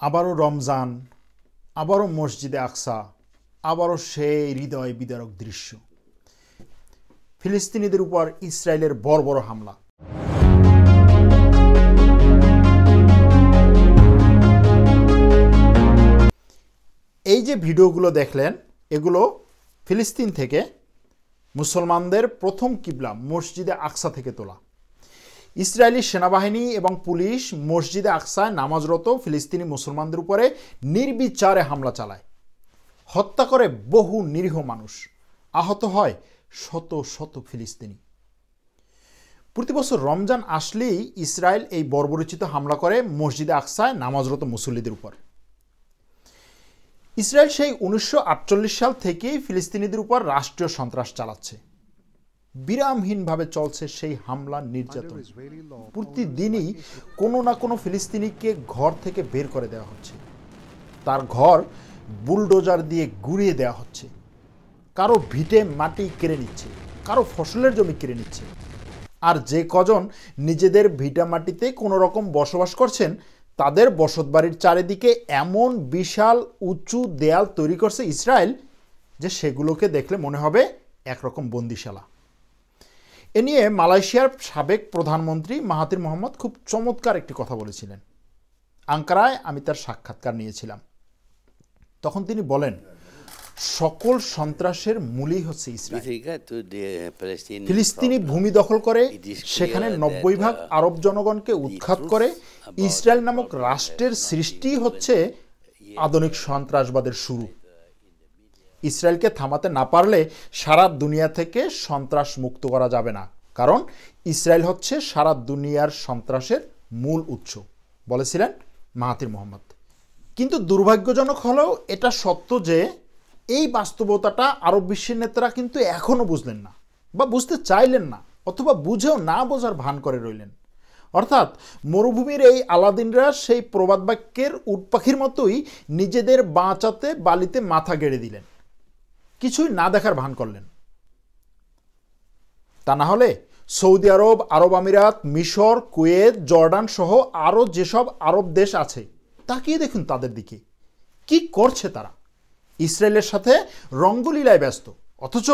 আবারও রমজান, আবারও মসজিদে আকসা, আবারও সেই হৃদয় বিদারক দৃশ্য, ফিলিস্তিনিদের উপর ইসরায়েলের বর্বর হামলা। এই যে ভিডিওগুলো দেখলেন, এগুলো ফিলিস্তিন থেকে মুসলমানদের প্রথম কিবলা মসজিদে আকসা থেকে তোলা। ইসরায়েলি সেনাবাহিনী এবং পুলিশ মসজিদে আকসায় নামাজরত ফিলিস্তিনি মুসলমানদের উপরে নির্বিচারে হামলা চালায়, হত্যা করে বহু নিরীহ মানুষ, আহত হয় শত শত ফিলিস্তিনি। প্রতি বছর রমজান আসলেই ইসরায়েল এই বর্বরোচিত হামলা করে মসজিদে আকসায় নামাজরত মুসল্লিদের উপর। ইসরায়েল সেই 1948 সাল থেকেই ফিলিস্তিনিদের উপর রাষ্ট্রীয় সন্ত্রাস চালাচ্ছে। বিরামহীনভাবে চলছে সেই হামলা, নির্যাতন। প্রতিদিনই কোনো না কোনো ফিলিস্তিনিকে ঘর থেকে বের করে দেওয়া হচ্ছে, তার ঘর বুলডোজার দিয়ে গুঁড়িয়ে দেওয়া হচ্ছে, কারো ভিটে মাটি কেড়ে নিচ্ছে, কারো ফসলের জমি কেড়ে নিচ্ছে। আর যে কজন নিজেদের ভিটা মাটিতে কোনো রকম বসবাস করছেন, তাদের বসতবাড়ির চারিদিকে এমন বিশাল উঁচু দেয়াল তৈরি করছে ইসরায়েল যে সেগুলোকে দেখলে মনে হবে একরকম বন্দিশালা। এ নিয়ে মালয়েশিয়ার সাবেক প্রধানমন্ত্রী মাহাথির মোহাম্মদ খুব চমৎকার একটি কথা বলেছিলেন। আঙ্কারায় আমি তার সাক্ষাৎকার নিয়েছিলাম। তখন তিনি বলেন, সকল সন্ত্রাসের মূলই হচ্ছে ইসরায়েল। ফিলিস্তিনি ভূমি দখল করে সেখানে 90% আরব জনগণকে উৎখাত করে ইসরায়েল নামক রাষ্ট্রের সৃষ্টি হচ্ছে আধুনিক সন্ত্রাসবাদের শুরু। ইসরায়েলকে থামাতে না পারলে সারা দুনিয়া থেকে সন্ত্রাস মুক্ত করা যাবে না, কারণ ইসরায়েল হচ্ছে সারা দুনিয়ার সন্ত্রাসের মূল উৎস, বলেছিলেন মাহাথির মোহাম্মদ। কিন্তু দুর্ভাগ্যজনক হলেও এটা সত্য যে এই বাস্তবতাটা আরব বিশ্বের নেতারা কিন্তু এখনও বুঝলেন না, বা বুঝতে চাইলেন না, অথবা বুঝেও না বোঝার ভান করে রইলেন। অর্থাৎ মরুভূমির এই আলাদিনরা সেই প্রবাদ বাক্যের উট পাখির মতোই নিজেদের বাঁচাতে বালিতে মাথা গেড়ে দিলেন, কিছুই না দেখার ভান করলেন। তা না হলে সৌদি আরব, আরব আমিরাত, মিশর, কুয়েত, জর্ডান সহ আরও যেসব আরব দেশ আছে, তাকিয়ে দেখুন তাদের দিকে, কি করছে তারা। ইসরায়েলের সাথে রঙ্গলীলায় ব্যস্ত, অথচ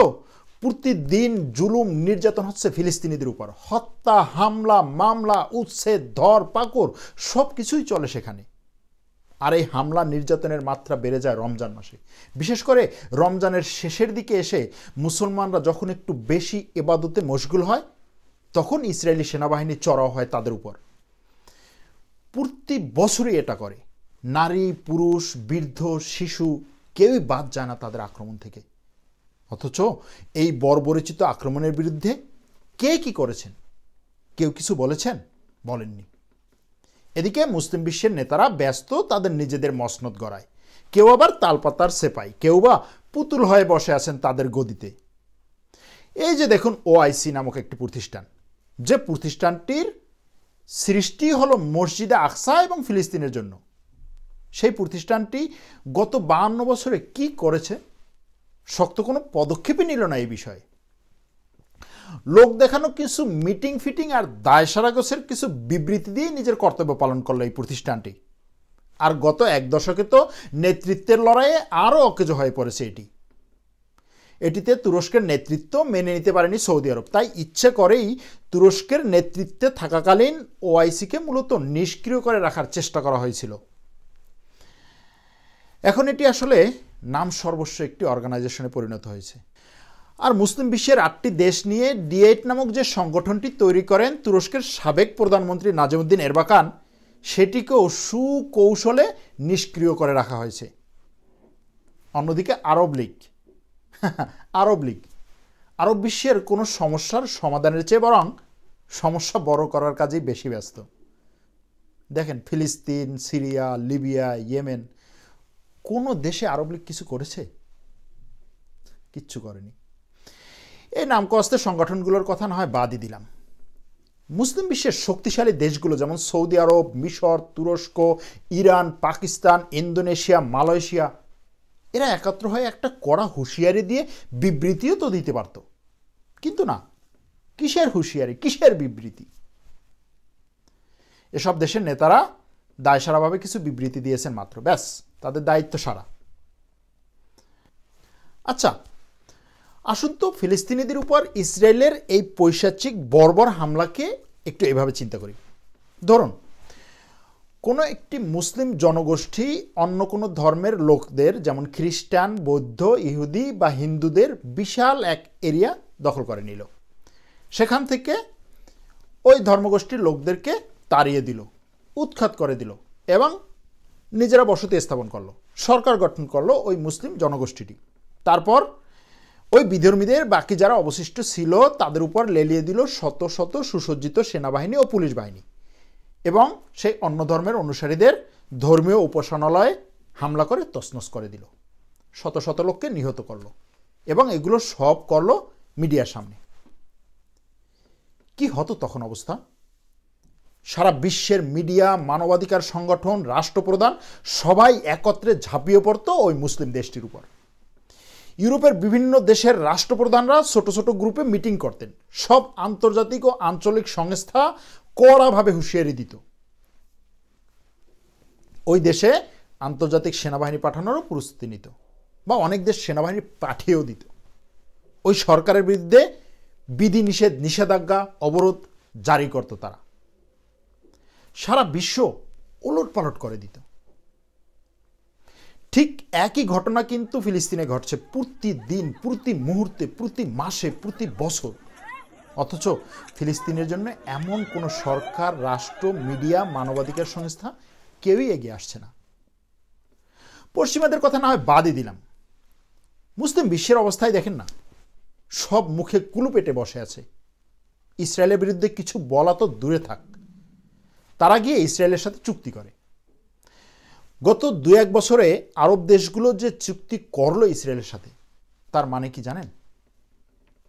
প্রতিদিন জুলুম নির্যাতন হচ্ছে ফিলিস্তিনিদের উপর। হত্যা, হামলা, মামলা, উচ্ছেদ, ধর পাকড় সব কিছুই চলে সেখানে। আর এই হামলা নির্যাতনের মাত্রা বেড়ে যায় রমজান মাসে। বিশেষ করে রমজানের শেষের দিকে এসে মুসলমানরা যখন একটু বেশি ইবাদতে মশগুল হয়, তখন ইসরায়েলি সেনাবাহিনী চড়াও হয় তাদের উপর। প্রতি বছরই এটা করে। নারী, পুরুষ, বৃদ্ধ, শিশু কেউই বাদ যায় না তাদের আক্রমণ থেকে। অথচ এই বর্বরোচিত আক্রমণের বিরুদ্ধে কে কি করেছেন? কেউ কিছু বলেছেন? বলেননি। এদিকে মুসলিম বিশ্বের নেতারা ব্যস্ত তাদের নিজেদের মসনদ গড়ায়, কেউ আবার তালপাতার সেপাই, কেউ বা পুতুল হয়ে বসে আছেন তাদের গদিতে। এই যে দেখুন ওআইসি নামক একটি প্রতিষ্ঠান, যে প্রতিষ্ঠানটির সৃষ্টি হলো মসজিদে আকসা এবং ফিলিস্তিনের জন্য। সেই প্রতিষ্ঠানটি গত 52 বছরে কি করেছে? শক্ত কোনো পদক্ষেপই নিল না এই বিষয়ে। লোক দেখানো কিছু মিটিং ফিটিং আর দায়সারা গোছের কিছু বিবৃতি দিয়ে নিজের কর্তব্য পালন করলো এই প্রতিষ্ঠানটি। আর গত 1 দশকে তো নেতৃত্বের লড়াইয়ে আরও অকেজো হয়ে পড়েছে এটিতে তুরস্কের নেতৃত্ব মেনে নিতে পারেনি সৌদি আরব। তাই ইচ্ছে করেই তুরস্কের নেতৃত্বে থাকাকালীন ওআইসিকে মূলত নিষ্ক্রিয় করে রাখার চেষ্টা করা হয়েছিল। এখন এটি আসলে নাম সর্বস্ব একটি অর্গানাইজেশনে পরিণত হয়েছে। আর মুসলিম বিশ্বের 8টি দেশ নিয়ে D8 নামক যে সংগঠনটি তৈরি করেন তুরস্কের সাবেক প্রধানমন্ত্রী নাজিমুদ্দিন এরবাকান, সেটিকেও সুকৌশলে নিষ্ক্রিয় করে রাখা হয়েছে। অন্যদিকে আরব লীগ আরব বিশ্বের কোনো সমস্যার সমাধানের চেয়ে বরং সমস্যা বড় করার কাজেই বেশি ব্যস্ত। দেখেন ফিলিস্তিন, সিরিয়া, লিবিয়া, ইয়েমেন, কোনো দেশে আরব লীগ কিছু করেছে? কিচ্ছু করেনি। এই নামকস্তের সংগঠনগুলোর কথা না হয় বাদই দিলাম, মুসলিম বিশ্বের শক্তিশালী দেশগুলো যেমন সৌদি আরব, মিশর, তুরস্ক, ইরান, পাকিস্তান, ইন্দোনেশিয়া, মালয়েশিয়া, এরা একত্র হয়ে একটা কড়া হুঁশিয়ারি দিয়ে বিবৃতিও তো দিতে পারত, কিন্তু না। কিসের হুঁশিয়ারি, কিসের বিবৃতি? এসব দেশের নেতারা দায়সারাভাবে কিছু বিবৃতি দিয়েছেন মাত্র, ব্যাস, তাদের দায়িত্ব সারা। আচ্ছা, আসুন তো ফিলিস্তিনিদের উপর ইসরায়েলের এই পৈশাচিক বর্বর হামলাকে একটু এভাবে চিন্তা করি। ধরুন কোনো একটি মুসলিম জনগোষ্ঠী অন্য কোনো ধর্মের লোকদের, যেমন খ্রিস্টান, বৌদ্ধ, ইহুদি বা হিন্দুদের বিশাল এক এরিয়া দখল করে নিল। সেখান থেকে ওই ধর্মগোষ্ঠীর লোকদেরকে তাড়িয়ে দিল, উৎখাত করে দিল এবং নিজেরা বসতি স্থাপন করলো, সরকার গঠন করলো ওই মুসলিম জনগোষ্ঠীটি। তারপর ওই বিধর্মীদের বাকি যারা অবশিষ্ট ছিল তাদের উপর লেলিয়ে দিল শত শত সুসজ্জিত সেনাবাহিনী ও পুলিশ বাহিনী, এবং সেই অন্য ধর্মের অনুসারীদের ধর্মীয় উপাসনালয়ে হামলা করে তছনছ করে দিল, শত শত লোককে নিহত করলো, এবং এগুলো সব করলো মিডিয়ার সামনে। কি হতো তখন অবস্থা? সারা বিশ্বের মিডিয়া, মানবাধিকার সংগঠন, রাষ্ট্রপ্রধান সবাই একত্রে ঝাঁপিয়ে পড়তো ওই মুসলিম দেশটির উপর। ইউরোপের বিভিন্ন দেশের রাষ্ট্রপ্রধানরা ছোট ছোট গ্রুপে মিটিং করতেন, সব আন্তর্জাতিক ও আঞ্চলিক সংস্থা কড়াভাবে হুঁশিয়ারি দিত। ওই দেশে আন্তর্জাতিক সেনাবাহিনী পাঠানোরও প্রস্তুতি নিত, বা অনেক দেশ সেনাবাহিনী পাঠিয়েও দিত। ওই সরকারের বিরুদ্ধে বিধি নিষেধ, নিষেধাজ্ঞা, অবরোধ জারি করত তারা। সারা বিশ্ব ওলটপালট করে দিত। ঠিক একই ঘটনা কিন্তু ফিলিস্তিনে ঘটছে প্রতিদিন, প্রতি মুহূর্তে, প্রতি মাসে, প্রতি বছর। অথচ ফিলিস্তিনের জন্য এমন কোনো সরকার, রাষ্ট্র, মিডিয়া, মানবাধিকার সংস্থা কেউই এগিয়ে আসছে না। পশ্চিমাদের কথা না হয় বাদই দিলাম, মুসলিম বিশ্বের অবস্থায় দেখেন না, সব মুখে কুলু পেটে বসে আছে। ইসরায়েলের বিরুদ্ধে কিছু বলা তো দূরে থাক, তারা গিয়ে ইসরায়েলের সাথে চুক্তি করে। গত 2-1 বছরে আরব দেশগুলো যে চুক্তি করলো ইসরায়েলের সাথে, তার মানে কি জানেন?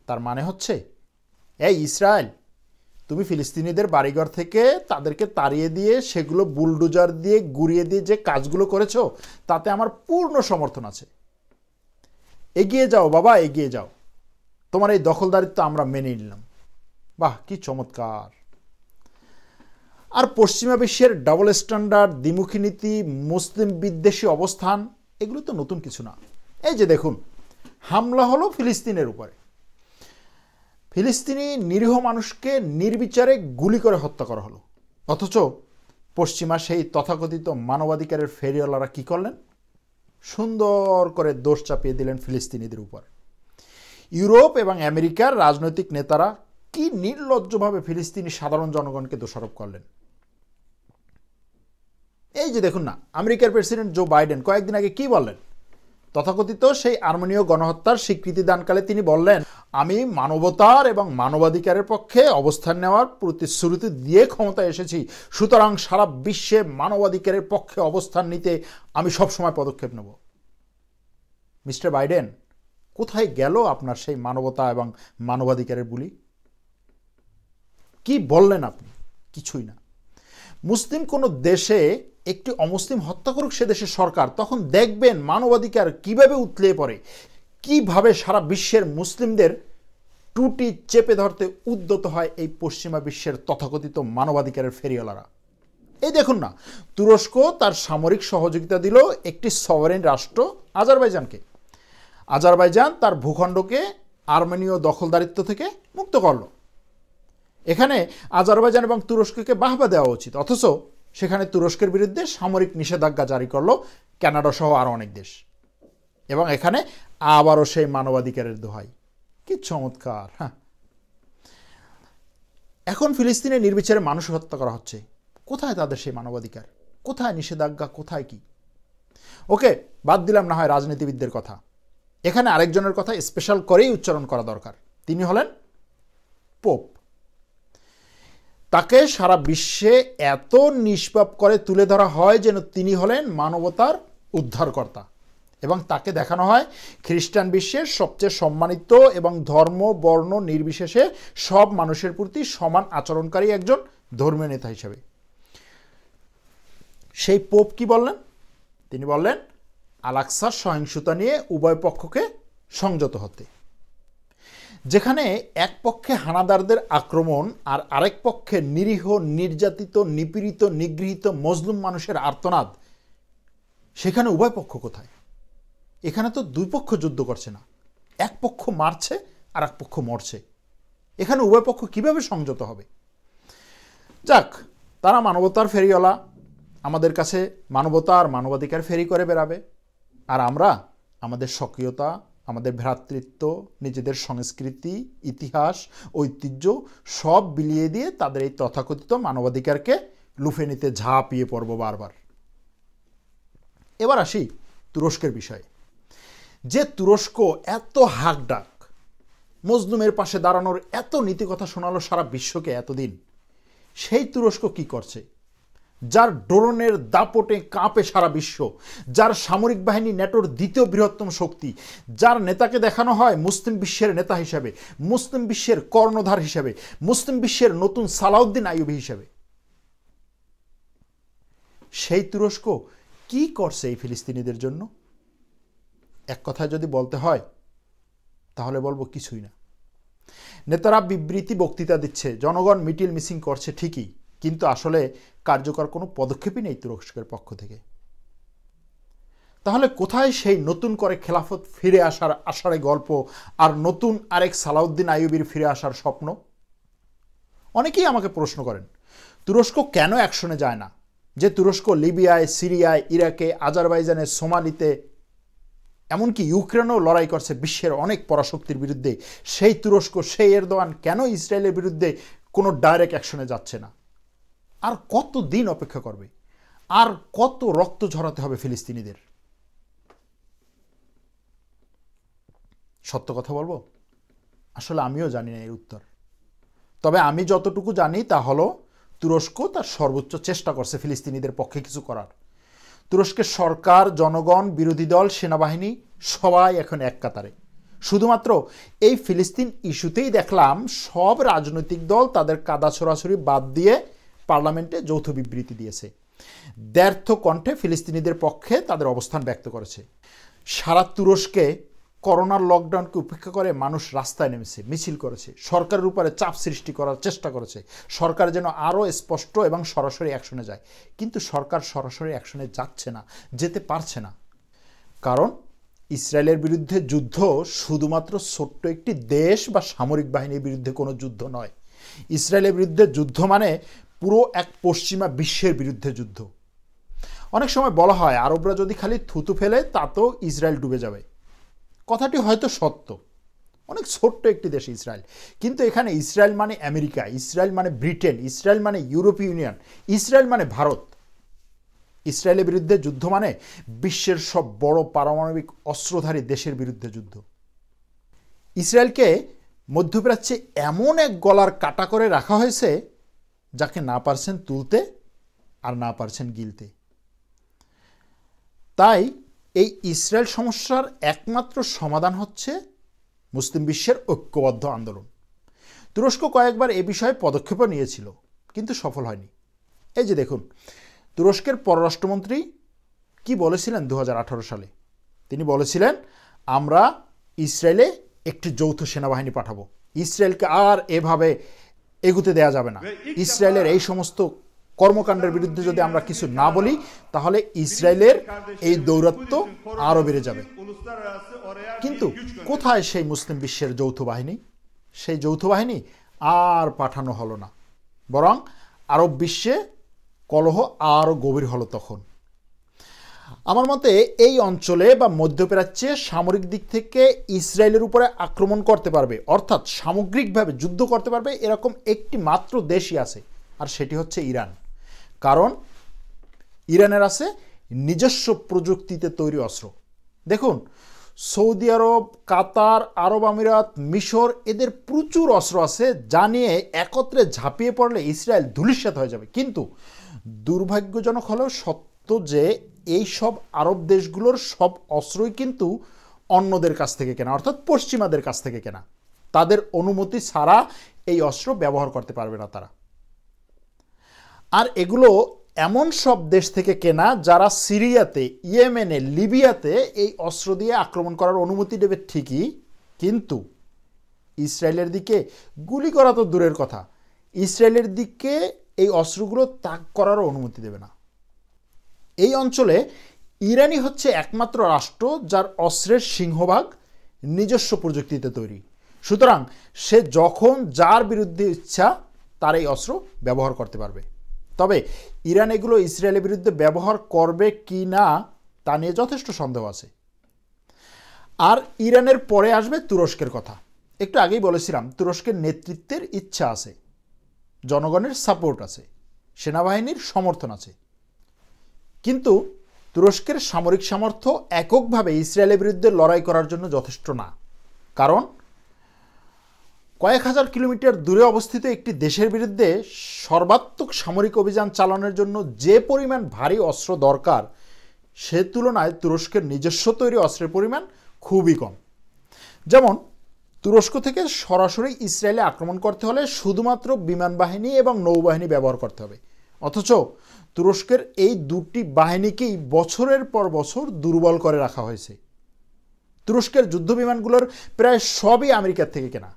তার মানে হচ্ছে, এই ইসরায়েল, তুমি ফিলিস্তিনিদের বাড়িঘর থেকে তাদেরকে তাড়িয়ে দিয়ে সেগুলো বুলডোজার দিয়ে গুড়িয়ে দিয়ে যে কাজগুলো করেছো, তাতে আমার পূর্ণ সমর্থন আছে। এগিয়ে যাও বাবা, এগিয়ে যাও, তোমার এই দখলদারিত্ব আমরা মেনে নিলাম। বাহ, কি চমৎকার! আর পশ্চিমা বিশ্বের ডাবল স্ট্যান্ডার্ড, দ্বিমুখী নীতি, মুসলিম বিদ্বেষী অবস্থান, এগুলো তো নতুন কিছু না। এই যে দেখুন, হামলা হলো ফিলিস্তিনের উপরে, ফিলিস্তিনি নিরীহ মানুষকে নির্বিচারে গুলি করে হত্যা করা হলো। অথচ পশ্চিমা সেই তথাকথিত মানবাধিকারের ফেরিওয়ালারা কি করলেন? সুন্দর করে দোষ চাপিয়ে দিলেন ফিলিস্তিনিদের উপর। ইউরোপ এবং আমেরিকার রাজনৈতিক নেতারা কি নির্লজ্জভাবে ফিলিস্তিনি সাধারণ জনগণকে দোষারোপ করলেন। এই যে দেখুন না, আমেরিকার প্রেসিডেন্ট জো বাইডেন কয়েকদিন আগে কি বললেন? তথাকথিত সেই আর্মেনীয় গণহত্যার স্বীকৃতি দানকালে তিনি বললেন, আমি মানবতার এবং মানবাধিকারের পক্ষে অবস্থান নেওয়ার প্রতিশ্রুতি দিয়ে ক্ষমতায় এসেছি, সুতরাং সারা বিশ্বে মানবাধিকারের পক্ষে অবস্থান নিতে আমি সবসময় পদক্ষেপ নেব। মিস্টার বাইডেন, কোথায় গেল আপনার সেই মানবতা এবং মানবাধিকারের বুলি? কি বললেন আপনি? কিছুই না। মুসলিম কোনো দেশে একটি অমুসলিম হত্যা করুক সে দেশের সরকার, তখন দেখবেন মানবাধিকার কিভাবে উতলে পড়ে, কিভাবে সারা বিশ্বের মুসলিমদের টুটি চেপে ধরতে উদ্যত হয় এই পশ্চিমা বিশ্বের তথাকথিত মানবাধিকারের ফেরিওয়ালারা। এই দেখুন না, তুরস্ক তার সামরিক সহযোগিতা দিল একটি সভারেন রাষ্ট্র আজারবাইজানকে। আজারবাইজান তার ভূখণ্ডকে আর্মেনীয় দখলদারিত্ব থেকে মুক্ত করল। এখানে আজারবাইজান এবং তুরস্ককে বাহবা দেওয়া উচিত, অথচ সেখানে তুরস্কের বিরুদ্ধে সামরিক নিষেধাজ্ঞা জারি করলো কানাডা সহ আরও অনেক দেশ, এবং এখানে আবারও সেই মানবাধিকারের দোহাই। কি চমৎকার! হ্যাঁ, এখন ফিলিস্তিনে নির্বিচারে মানুষ হত্যা করা হচ্ছে, কোথায় তাদের সেই মানবাধিকার? কোথায় নিষেধাজ্ঞা? কোথায় কি? ওকে, বাদ দিলাম না হয় রাজনীতিবিদদের কথা, এখানে আরেকজনের কথা স্পেশাল করেই উচ্চারণ করা দরকার। তিনি হলেন পোপ। তাকে সারা বিশ্বে এত নিষ্পাপ করে তুলে ধরা হয় যেন তিনি হলেন মানবতার উদ্ধারকর্তা, এবং তাকে দেখানো হয় খ্রিস্টান বিশ্বের সবচেয়ে সম্মানিত এবং ধর্ম বর্ণ নির্বিশেষে সব মানুষের প্রতি সমান আচরণকারী একজন ধর্মীয় নেতা হিসেবে। সেই পোপ কি বললেন? তিনি বললেন আল-আকসার সহিংসতা নিয়ে উভয় পক্ষকে সংযত হতে। যেখানে এক পক্ষে হানাদারদের আক্রমণ আর আরেক পক্ষে নিরীহ নির্যাতিত নিপীড়িত নিগৃহীত মজলুম মানুষের আর্তনাদ, সেখানে উভয় পক্ষ কোথায়? এখানে তো দুই পক্ষ যুদ্ধ করছে না, এক পক্ষ মারছে আর এক পক্ষ মরছে। এখানে উভয় পক্ষ কিভাবে সংযত হবে? যাক, তারা মানবতার ফেরিওয়ালা, আমাদের কাছে মানবতা আর মানবাধিকার ফেরি করে বেড়াবে, আর আমরা আমাদের স্বকীয়তা, আমাদের ভ্রাতৃত্ব, নিজেদের সংস্কৃতি, ইতিহাস, ঐতিহ্য সব বিলিয়ে দিয়ে তাদের এই তথাকথিত মানবাধিকারকে লুফে নিতে ঝাঁপিয়ে পড়ব বারবার। এবার আসি তুরস্কের বিষয়ে। যে তুরস্ক এত হাকডাক, মজলুমের পাশে দাঁড়ানোর এত নীতিকথা শোনালো সারা বিশ্বকে এতদিন, সেই তুরস্ক কি করছে? যার ড্রোনের দাপটে কাঁপে সারা বিশ্ব, যার সামরিক বাহিনী ন্যাটোর দ্বিতীয় বৃহত্তম শক্তি, যার নেতাকে দেখানো হয় মুসলিম বিশ্বের নেতা হিসেবে, মুসলিম বিশ্বের কর্ণধার হিসেবে, মুসলিম বিশ্বের নতুন সালাউদ্দিন আইয়ুবী হিসেবে, সেই তুরস্ক কি করছে এই ফিলিস্তিনিদের জন্য? এক কথায় যদি বলতে হয় তাহলে বলবো কিছুই না। নেতারা বিবৃতি বক্তৃতা দিচ্ছে, জনগণ মিটিল মিসিং করছে ঠিকই, কিন্তু আসলে কার্যকর কোনো পদক্ষেপই নেই তুরস্কের পক্ষ থেকে। তাহলে কোথায় সেই নতুন করে খেলাফত ফিরে আসার আশারে গল্প আর নতুন আরেক সালাউদ্দিন আইয়ুবীর ফিরে আসার স্বপ্ন? অনেকেই আমাকে প্রশ্ন করেন তুরস্ক কেন অ্যাকশনে যায় না, যে তুরস্ক লিবিয়ায়, সিরিয়ায়, ইরাকে, আজারবাইজানে, সোমালিতে, এমনকি ইউক্রেনও লড়াই করছে বিশ্বের অনেক পরাশক্তির বিরুদ্ধে। সেই তুরস্ক, সেই এরদোয়ান কেন ইসরায়েলের বিরুদ্ধে কোনো ডাইরেক্ট অ্যাকশনে যাচ্ছে না? আর কত দিন অপেক্ষা করবে? আর কত রক্ত ঝরাতে হবে ফিলিস্তিনিদের? সত্য কথা বলবো, আসলে আমিও জানি না এর উত্তর। তবে আমি যতটুকু জানি তা হলো তুরস্ক তার সর্বোচ্চ চেষ্টা করছে ফিলিস্তিনিদের পক্ষে কিছু করার। তুরস্কের সরকার, জনগণ, বিরোধী দল, সেনাবাহিনী সবাই এখন এক কাতারে। শুধুমাত্র এই ফিলিস্তিন ইস্যুতেই দেখলাম সব রাজনৈতিক দল তাদের কাদা ছোড়াছড়ি বাদ দিয়ে পার্লামেন্টে যৌথ বিবৃতি দিয়েছে। দ্ব্যর্থ কণ্ঠে ফিলিস্তিনিদের পক্ষে তাদের অবস্থান ব্যক্ত করেছে। সারা তুরস্কে করোনার লকডাউনকে উপেক্ষা করে মানুষ রাস্তায় নেমেছে, মিছিল করেছে, সরকারের উপরে চাপ সৃষ্টি করার চেষ্টা করেছে সরকার যেন আরও স্পষ্ট এবং সরাসরি অ্যাকশনে যায়। কিন্তু সরকার সরাসরি অ্যাকশনে যাচ্ছে না, যেতে পারছে না। কারণ ইসরায়েলের বিরুদ্ধে যুদ্ধ শুধুমাত্র ছোট্ট একটি দেশ বা সামরিক বাহিনীর বিরুদ্ধে কোনো যুদ্ধ নয়। ইসরায়েলের বিরুদ্ধে যুদ্ধ মানে পুরো এক পশ্চিমা বিশ্বের বিরুদ্ধে যুদ্ধ। অনেক সময় বলা হয় আরবরা যদি খালি থুতু ফেলে তাতেও ইসরায়েল ডুবে যাবে। কথাটি হয়তো সত্য, অনেক ছোট্ট একটি দেশ ইসরায়েল, কিন্তু এখানে ইসরায়েল মানে আমেরিকা, ইসরায়েল মানে ব্রিটেন, ইসরায়েল মানে ইউরোপীয় ইউনিয়ন, ইসরায়েল মানে ভারত। ইসরায়েলের বিরুদ্ধে যুদ্ধ মানে বিশ্বের সব বড় পারমাণবিক অস্ত্রধারী দেশের বিরুদ্ধে যুদ্ধ। ইসরায়েলকে মধ্যপ্রাচ্যে এমন এক গলার কাটা করে রাখা হয়েছে যাকে না পারছেন তুলতে আর না পারছেন গিলতে। তাই এই ইসরায়েল সমস্যার একমাত্র সমাধান হচ্ছে মুসলিম বিশ্বের ঐক্যবদ্ধ আন্দোলন। তুরস্ক কয়েকবার এ বিষয়ে পদক্ষেপও নিয়েছিল, কিন্তু সফল হয়নি। এই যে দেখুন, তুরস্কের পররাষ্ট্রমন্ত্রী কি বলেছিলেন 2018 সালে? তিনি বলেছিলেন আমরা ইসরায়েলে একটি যৌথ সেনাবাহিনী পাঠাবো, ইসরায়েলকে আর এভাবে এগুতে দেয়া যাবে না। ইসরায়েলের এই সমস্ত কর্মকাণ্ডের বিরুদ্ধে যদি আমরা কিছু না বলি তাহলে ইসরায়েলের এই দৌরাত্ম্য আরও বেড়ে যাবে। কিন্তু কোথায় সেই মুসলিম বিশ্বের যৌথ বাহিনী? সেই যৌথ বাহিনী আর পাঠানো হলো না, বরং আরব বিশ্বে কলহ আরও গভীর হলো তখন। আমার মতে এই অঞ্চলে বা মধ্যপ্রাচ্যে সামরিক দিক থেকে ইসরায়েলের উপরে আক্রমণ করতে পারবে, অর্থাৎ সামগ্রিকভাবে যুদ্ধ করতে পারবে, এরকম একটি মাত্র দেশই আছে, আর সেটি হচ্ছে ইরান। কারণ ইরানের আছে নিজস্ব প্রযুক্তিতে তৈরি অস্ত্র। দেখুন, সৌদি আরব, কাতার, আরব আমিরাত, মিশর এদের প্রচুর অস্ত্র আছে, যা নিয়ে একত্রে ঝাঁপিয়ে পড়লে ইসরায়েল ধূলিসাৎ হয়ে যাবে। কিন্তু দুর্ভাগ্যজনক হলেও সত্য যে এই সব আরব দেশগুলোর সব অস্ত্রই কিন্তু অন্যদের কাছ থেকে কেনা, অর্থাৎ পশ্চিমাদের কাছ থেকে কেনা। তাদের অনুমতি ছাড়া এই অস্ত্র ব্যবহার করতে পারবে না তারা। আর এগুলো এমন সব দেশ থেকে কেনা যারা সিরিয়াতে, ইয়েমেনে, লিবিয়াতে এই অস্ত্র দিয়ে আক্রমণ করার অনুমতি দেবে ঠিকই, কিন্তু ইসরায়েলের দিকে গুলি করা তো দূরের কথা, ইসরায়েলের দিকে এই অস্ত্রগুলো তাক করারও অনুমতি দেবে না। এই অঞ্চলে ইরানই হচ্ছে একমাত্র রাষ্ট্র যার অস্ত্রের সিংহভাগ নিজস্ব প্রযুক্তিতে তৈরি। সুতরাং সে যখন যার বিরুদ্ধে ইচ্ছা তার এই অস্ত্র ব্যবহার করতে পারবে। তবে ইরান এগুলো ইসরায়েলের বিরুদ্ধে ব্যবহার করবে কি না তা নিয়ে যথেষ্ট সন্দেহ আছে। আর ইরানের পরে আসবে তুরস্কের কথা। একটু আগেই বলেছিলাম তুরস্কের নেতৃত্বের ইচ্ছা আছে, জনগণের সাপোর্ট আছে, সেনাবাহিনীর সমর্থন আছে। কিন্তু তুরস্কের সামরিক সামর্থ্য এককভাবে ইসরায়েলের বিরুদ্ধে লড়াই করার জন্য যথেষ্ট না। কারণ কয়েক হাজার কিলোমিটার দূরে অবস্থিত একটি দেশের বিরুদ্ধে সর্বাত্মক সামরিক অভিযান চালানোর জন্য যে পরিমাণ ভারী অস্ত্র দরকার, সে তুলনায় তুরস্কের নিজস্ব তৈরি অস্ত্রের পরিমাণ খুবই কম। যেমন তুরস্ক থেকে সরাসরি ইসরায়েলে আক্রমণ করতে হলে শুধুমাত্র বিমান বাহিনী এবং নৌবাহিনী ব্যবহার করতে হবে, অথচ তুরস্কের এই দুটি বাহিনীকেই বছরের পর বছর দুর্বল করে রাখা হয়েছে। তুরস্কের যুদ্ধ বিমানগুলোর প্রায় সবই আমেরিকার থেকে কেনা।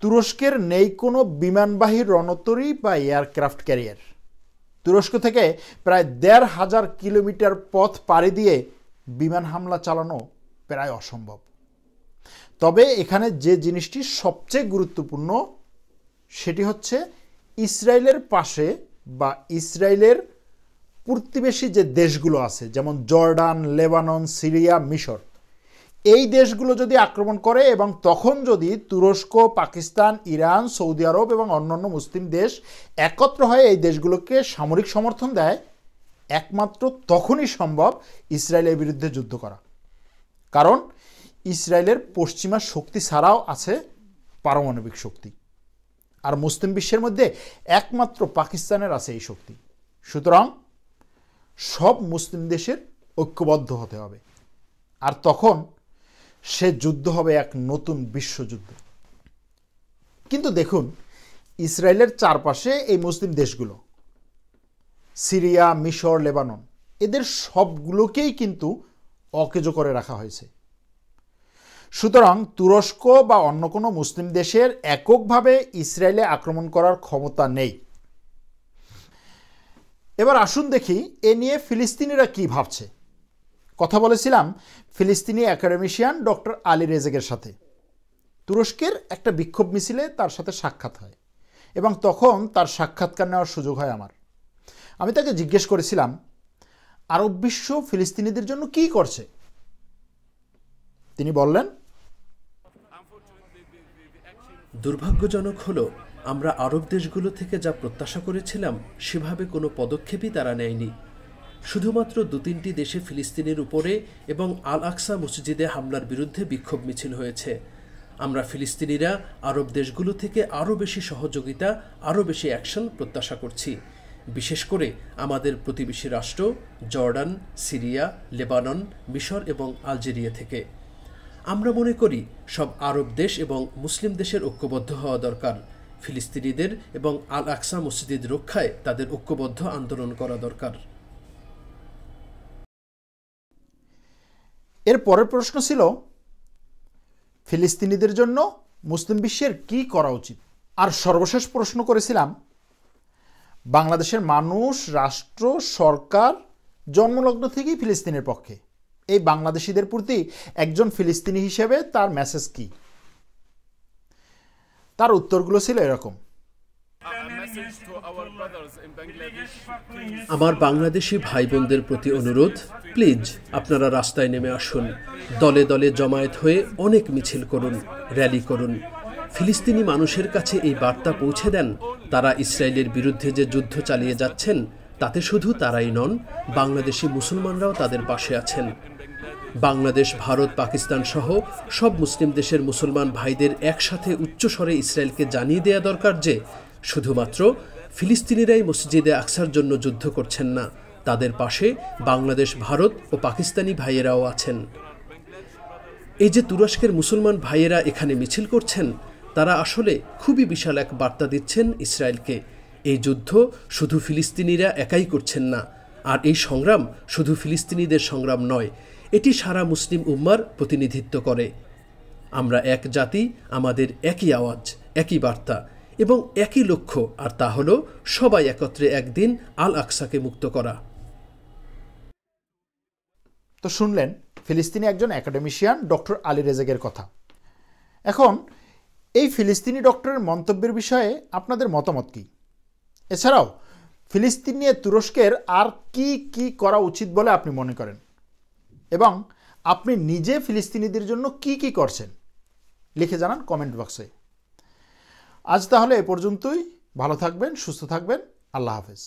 তুরস্কের নেই কোনো বিমানবাহী রণতরী বা এয়ারক্রাফট ক্যারিয়ার। তুরস্ক থেকে প্রায় ১৫০০ কিলোমিটার পথ পাড়ি দিয়ে বিমান হামলা চালানো প্রায় অসম্ভব। তবে এখানে যে জিনিসটি সবচেয়ে গুরুত্বপূর্ণ সেটি হচ্ছে ইসরায়েলের পাশে বা ইসরায়েলের প্রতিবেশী যে দেশগুলো আছে, যেমন জর্ডান, লেবানন, সিরিয়া, মিশর, এই দেশগুলো যদি আক্রমণ করে এবং তখন যদি তুরস্ক, পাকিস্তান, ইরান, সৌদি আরব এবং অন্যান্য মুসলিম দেশ একত্র হয়ে এই দেশগুলোকে সামরিক সমর্থন দেয়, একমাত্র তখনই সম্ভব ইসরায়েলের বিরুদ্ধে যুদ্ধ করা। কারণ ইসরায়েলের পশ্চিমা শক্তি ছাড়াও আছে পারমাণবিক শক্তি, আর মুসলিম বিশ্বের মধ্যে একমাত্র পাকিস্তানের আছে এই শক্তি। সুতরাং সব মুসলিম দেশের ঐক্যবদ্ধ হতে হবে, আর তখন সে যুদ্ধ হবে এক নতুন বিশ্বযুদ্ধ। কিন্তু দেখুন, ইসরায়েলের চারপাশে এই মুসলিম দেশগুলো, সিরিয়া, মিশর, লেবানন, এদের সবগুলোকেই কিন্তু অকেজো করে রাখা হয়েছে। সুতরাং তুরস্ক বা অন্য কোনো মুসলিম দেশের এককভাবে ইসরায়েলে আক্রমণ করার ক্ষমতা নেই। এবার আসুন দেখি এ নিয়ে ফিলিস্তিনিরা কি ভাবছে। কথা বলেছিলাম ফিলিস্তিনি একাডেমিশিয়ান ডক্টর আলী রেজেকের সাথে। তুরস্কের একটা বিক্ষোভ মিছিলে তার সাথে সাক্ষাৎ হয় এবং তখন তার সাক্ষাৎকার নেওয়ার সুযোগ হয় আমার। আমি তাকে জিজ্ঞেস করেছিলাম আরব বিশ্ব ফিলিস্তিনিদের জন্য কি করছে। তিনি বললেন, দুর্ভাগ্যজনক হলো আমরা আরব দেশগুলো থেকে যা প্রত্যাশা করেছিলাম সেভাবে কোনো পদক্ষেপই তারা নেয়নি। শুধুমাত্র ২-৩টি দেশে ফিলিস্তিনের উপরে এবং আল আকসা মসজিদে হামলার বিরুদ্ধে বিক্ষোভ মিছিল হয়েছে। আমরা ফিলিস্তিনিরা আরব দেশগুলো থেকে আরও বেশি সহযোগিতা, আরও বেশি অ্যাকশন প্রত্যাশা করছি, বিশেষ করে আমাদের প্রতিবেশী রাষ্ট্র জর্ডান, সিরিয়া, লেবানন, মিশর এবং আলজেরিয়া থেকে। আমরা মনে করি সব আরব দেশ এবং মুসলিম দেশের ঐক্যবদ্ধ হওয়া দরকার। ফিলিস্তিনিদের এবং আল আকসা মসজিদ রক্ষায় তাদের ঐক্যবদ্ধ আন্দোলন করা দরকার। এর পরের প্রশ্ন ছিল ফিলিস্তিনিদের জন্য মুসলিম বিশ্বের কি করা উচিত। আর সর্বশেষ প্রশ্ন করেছিলাম বাংলাদেশের মানুষ, রাষ্ট্র, সরকার জন্মলগ্ন থেকেই ফিলিস্তিনের পক্ষে। এই বাংলাদেশিদের প্রতি একজন ফিলিস্তিনি হিসেবে তার মেসেজ কি? তার উত্তরগুলো ছিল এরকম। আমার বাংলাদেশি ভাই বোনদের প্রতি অনুরোধ, প্লিজ আপনারা রাস্তায় নেমে আসুন, দলে দলে জমায়েত হয়ে অনেক মিছিল করুন, র্যালি করুন। ফিলিস্তিনি মানুষের কাছে এই বার্তা পৌঁছে দেন, তারা ইসরায়েলের বিরুদ্ধে যে যুদ্ধ চালিয়ে যাচ্ছেন তাতে শুধু তারাই নন, বাংলাদেশি মুসলমানরাও তাদের পাশে আছেন। বাংলাদেশ, ভারত, পাকিস্তান সহ সব মুসলিম দেশের মুসলমান ভাইদের একসাথে উচ্চস্বরে ইসরায়েলকে জানিয়ে দেয়া দরকার যে শুধুমাত্র ফিলিস্তিনিরাই মসজিদে আকসার জন্য যুদ্ধ করছেন না, তাদের পাশে বাংলাদেশ, ভারত ও পাকিস্তানি ভাইয়েরাও আছেন। এই যে তুরস্কের মুসলমান ভাইয়েরা এখানে মিছিল করছেন, তারা আসলে খুবই বিশাল এক বার্তা দিচ্ছেন ইসরায়েলকে। এই যুদ্ধ শুধু ফিলিস্তিনিরা একাই করছেন না, আর এই সংগ্রাম শুধু ফিলিস্তিনিদের সংগ্রাম নয়, এটি সারা মুসলিম উম্মার প্রতিনিধিত্ব করে। আমরা এক জাতি, আমাদের একই আওয়াজ, একই বার্তা এবং একই লক্ষ্য, আর তা হলো সবাই একত্রে একদিন আল আকসাকে মুক্ত করা। তো শুনলেন ফিলিস্তিনি একজন একাডেমিশিয়ান ডক্টর আলী রেজেকের কথা। এখন এই ফিলিস্তিনি ডক্টরের মন্তব্যের বিষয়ে আপনাদের মতামত কি? এছাড়াও ফিলিস্তিন নিয়ে তুরস্কের আর কি কি করা উচিত বলে আপনি মনে করেন, এবং আপনি নিজে ফিলিস্তিনিদের জন্য কি কি করছেন লিখে জানান কমেন্ট বক্সে। আজ তাহলে এ পর্যন্তই। ভালো থাকবেন, সুস্থ থাকবেন। আল্লাহ হাফেজ।